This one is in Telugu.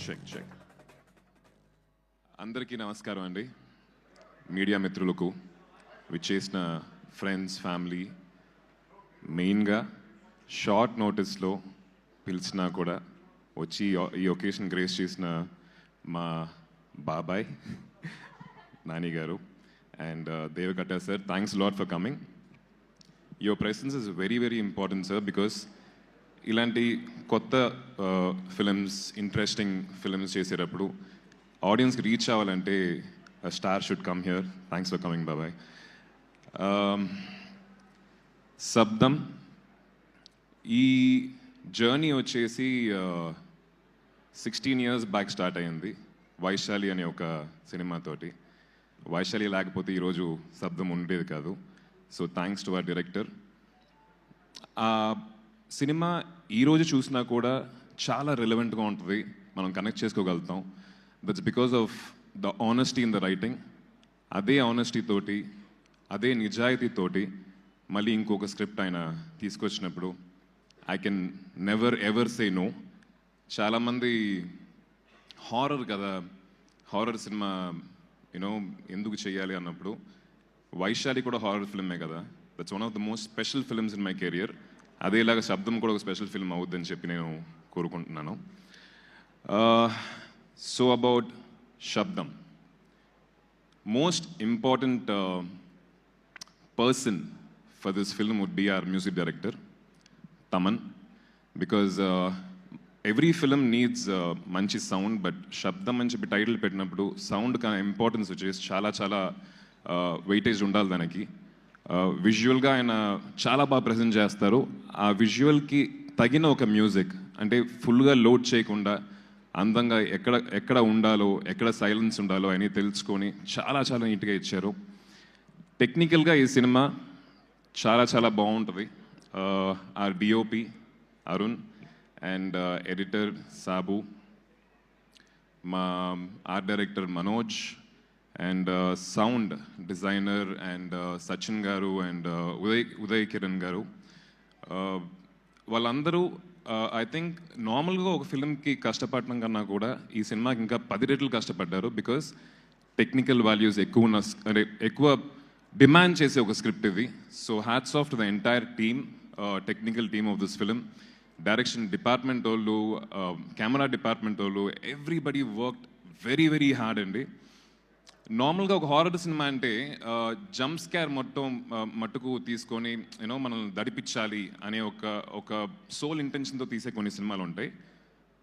చెక్ అందరికీ నమస్కారం అండి. మీడియా మిత్రులకు, విచ్చేసిన ఫ్రెండ్స్, ఫ్యామిలీ, మెయిన్గా షార్ట్ నోటీస్లో పిలిచినా కూడా వచ్చి ఈ ఒకేషన్ గ్రేస్ చేసిన మా బాబాయ్ నాని గారు and Deva Katta sir, thanks lot for coming. Your presence is very very important sir, because ఇలాంటి కొత్త ఫిలిమ్స్, ఇంట్రెస్టింగ్ ఫిలిమ్స్ చేసేటప్పుడు ఆడియన్స్కి రీచ్ అవ్వాలంటే star should come here. Thanks for coming బాబాయ్. శబ్దం ఈ జర్నీ వచ్చేసి 16 years బ్యాక్ స్టార్ట్ అయ్యింది వైశాలి అనే ఒక సినిమాతోటి. వైశాలి లేకపోతే ఈరోజు శబ్దం ఉండేది కాదు. So thanks to our director. ఆ సినిమా ఈరోజు చూసినా కూడా చాలా రిలవెంట్గా ఉంటుంది, మనం కనెక్ట్ చేసుకోగలుగుతాం. That's because of the honesty in the writing. అదే ఆనెస్టీ తోటి, అదే నిజాయితీతోటి మళ్ళీ ఇంకొక స్క్రిప్ట్ ఆయన తీసుకొచ్చినప్పుడు I can never ever say no. చాలామంది హారర్ కదా, హారర్ సినిమా యూనో ఎందుకు చేయాలి అన్నప్పుడు, వైశాలి కూడా హారర్ ఫిల్మే కదా. That's one of the most special films in my career. అదేలాగా శబ్దం కూడా ఒక స్పెషల్ ఫిల్మ్ అవుద్దని చెప్పి నేను కోరుకుంటున్నాను. సో అబౌట్ శబ్దం, most important person for this film would be our music director Thaman. Because every film needs మంచి సౌండ్, బట్ శబ్దం అని చెప్పి టైటిల్ పెట్టినప్పుడు సౌండ్ కన్నా ఇంపార్టెన్స్ వచ్చేసి చాలా చాలా వెయిటేజ్ ఉండాలి దానికి. విజువల్గా ఆయన చాలా బాగా ప్రజెంట్ చేస్తారు. ఆ విజువల్కి తగిన ఒక మ్యూజిక్, అంటే ఫుల్గా లోడ్ చేయకుండా అందంగా ఎక్కడ ఉండాలో, ఎక్కడ సైలెన్స్ ఉండాలో అని తెలుసుకొని చాలా చాలా నీట్గా ఇచ్చారు. టెక్నికల్గా ఈ సినిమా చాలా చాలా బాగుంటుంది. ఆ DOP Arun and editor Sabu, మా art director Manoj and sound designer and Sachin గారు అండ్ ఉదయ్ కిరణ్ గారు, వాళ్ళందరూ ఐ థింక్ నార్మల్గా ఒక ఫిల్మ్కి కష్టపడడం కన్నా కూడా ఈ సినిమాకి ఇంకా 10 రెట్లు కష్టపడ్డారు. బికాస్ టెక్నికల్ వాల్యూస్ ఎక్కువ డిమాండ్ చేసే ఒక స్క్రిప్ట్ ఇది. So hats off to the entire team, technical team of this film. Direction department వాళ్ళు, కెమెరా డిపార్ట్మెంట్ వాళ్ళు, everybody worked very very hard అండి. నార్మల్గా ఒక హారర్ సినిమా అంటే జంప్ స్కేర్ మట్టుకు తీసుకొని యూనో మనల్ని దడిపించాలి అనే ఒక సోల్ ఇంటెన్షన్తో తీసే కొన్ని సినిమాలు ఉంటాయి.